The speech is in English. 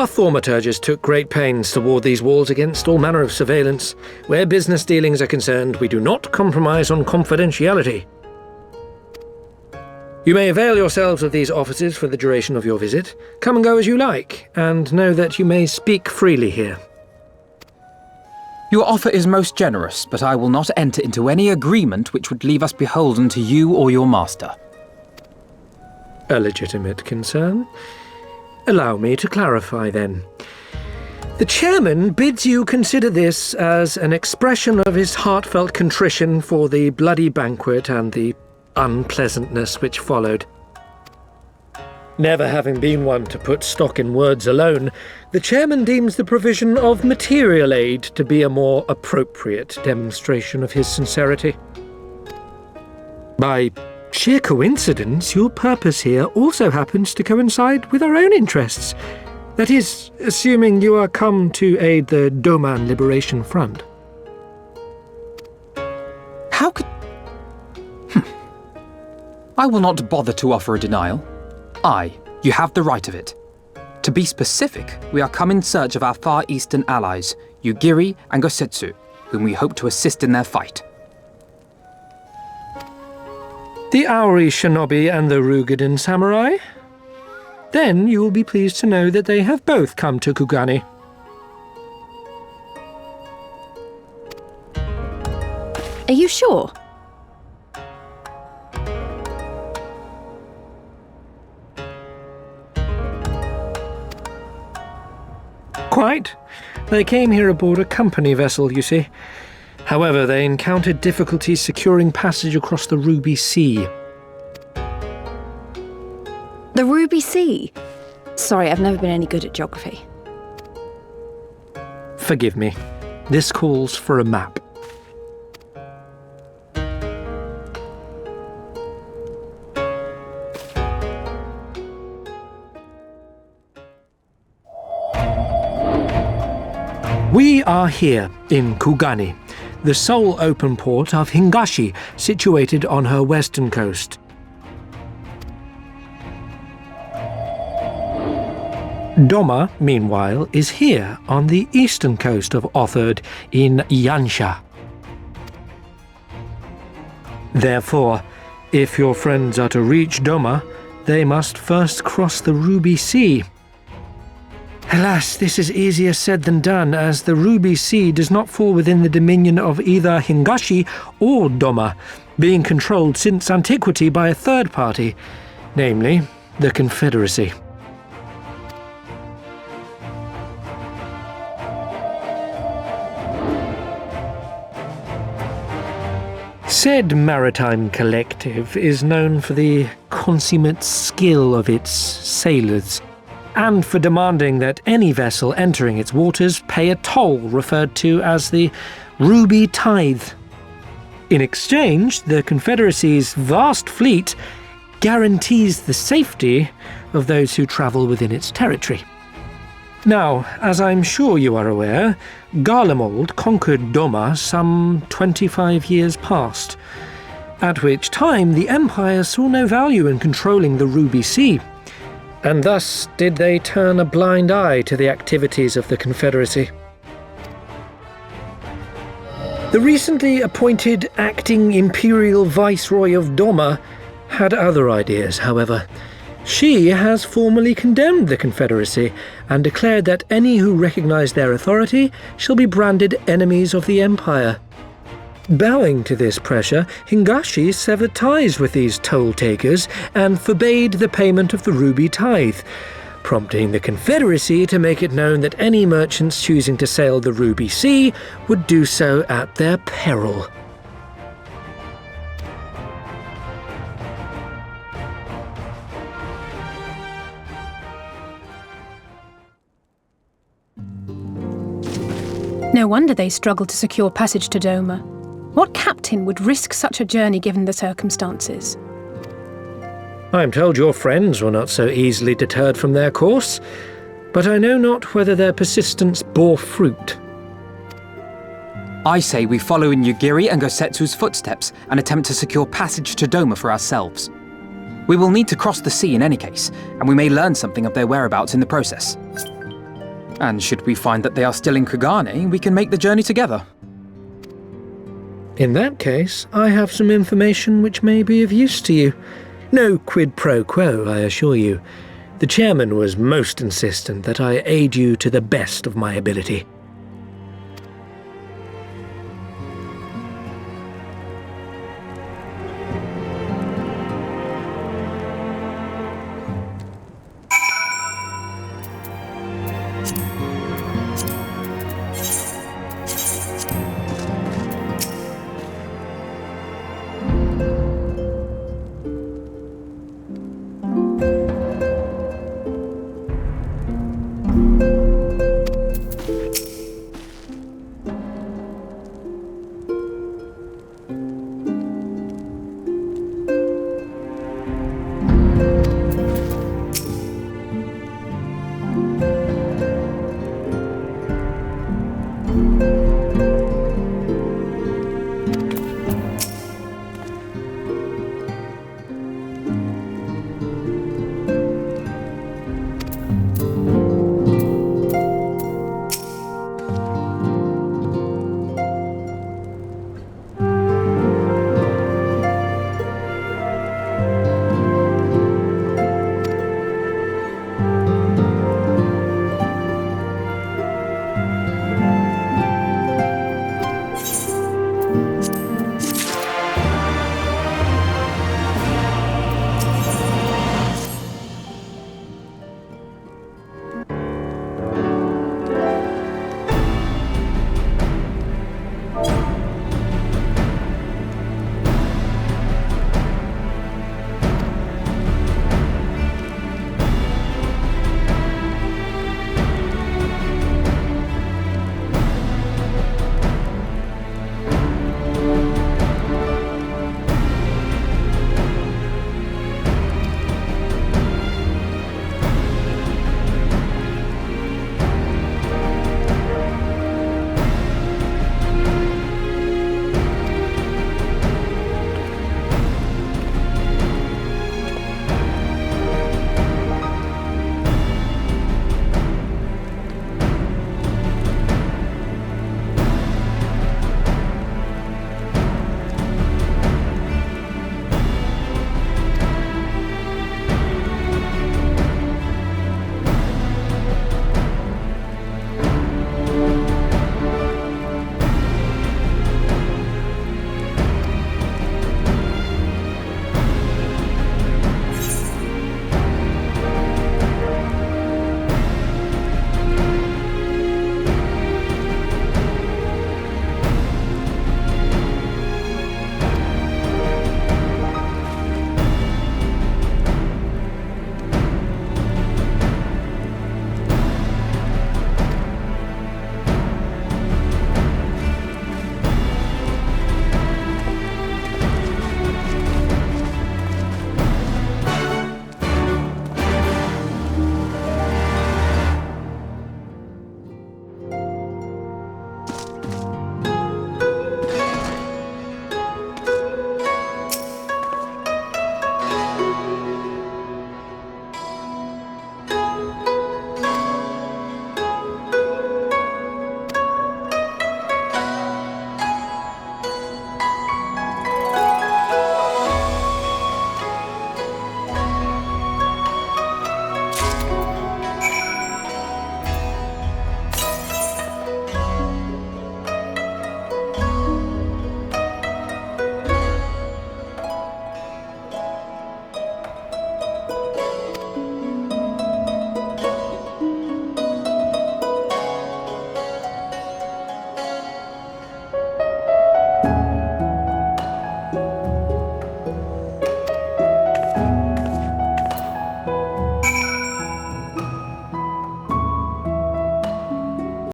Our thaumaturges took great pains to ward these walls against all manner of surveillance. Where business dealings are concerned, we do not compromise on confidentiality. You may avail yourselves of these offices for the duration of your visit. Come and go as you like, and know that you may speak freely here. Your offer is most generous, but I will not enter into any agreement which would leave us beholden to you or your master. A legitimate concern. Allow me to clarify, then. The chairman bids you consider this as an expression of his heartfelt contrition for the bloody banquet and the unpleasantness which followed. Never having been one to put stock in words alone, the chairman deems the provision of material aid to be a more appropriate demonstration of his sincerity. By sheer coincidence, your purpose here also happens to coincide with our own interests. That is, assuming you are come to aid the Doman Liberation Front. How could... I will not bother to offer a denial. You have the right of it. To be specific, we are come in search of our Far Eastern allies, Yugiri and Gosetsu, whom we hope to assist in their fight. The Aori shinobi and the Rugadan samurai? Then you will be pleased to know that they have both come to Kugani. Are you sure? Quite. They came here aboard a company vessel, you see. However, they encountered difficulties securing passage across the Ruby Sea. The Ruby Sea? Sorry, I've never been any good at geography. Forgive me. This calls for a map. We are here in Kugani, the sole open port of Hingashi, situated on her western coast. Doma, meanwhile, is here on the eastern coast of Otherd in Yansha. Therefore, if your friends are to reach Doma, they must first cross the Ruby Sea. Alas, this is easier said than done, as the Ruby Sea does not fall within the dominion of either Hingashi or Doma, being controlled since antiquity by a third party, namely the Confederacy. Said maritime collective is known for the consummate skill of its sailors, and for demanding that any vessel entering its waters pay a toll referred to as the Ruby Tithe. In exchange, the Confederacy's vast fleet guarantees the safety of those who travel within its territory. Now, as I'm sure you are aware, Garlemald conquered Doma some 25 years past, at which time the Empire saw no value in controlling the Ruby Sea, and thus did they turn a blind eye to the activities of the Confederacy. The recently appointed acting Imperial Viceroy of Doma had other ideas, however. She has formally condemned the Confederacy and declared that any who recognize their authority shall be branded enemies of the Empire. Bowing to this pressure, Hingashi severed ties with these toll-takers and forbade the payment of the Ruby Tithe, prompting the Confederacy to make it known that any merchants choosing to sail the Ruby Sea would do so at their peril. No wonder they struggled to secure passage to Doma. What captain would risk such a journey given the circumstances? I am told your friends were not so easily deterred from their course, but I know not whether their persistence bore fruit. I say we follow in Yugiri and Gosetsu's footsteps and attempt to secure passage to Doma for ourselves. We will need to cross the sea in any case, and we may learn something of their whereabouts in the process. And should we find that they are still in Kugane, we can make the journey together. In that case, I have some information which may be of use to you. No quid pro quo, I assure you. The chairman was most insistent that I aid you to the best of my ability.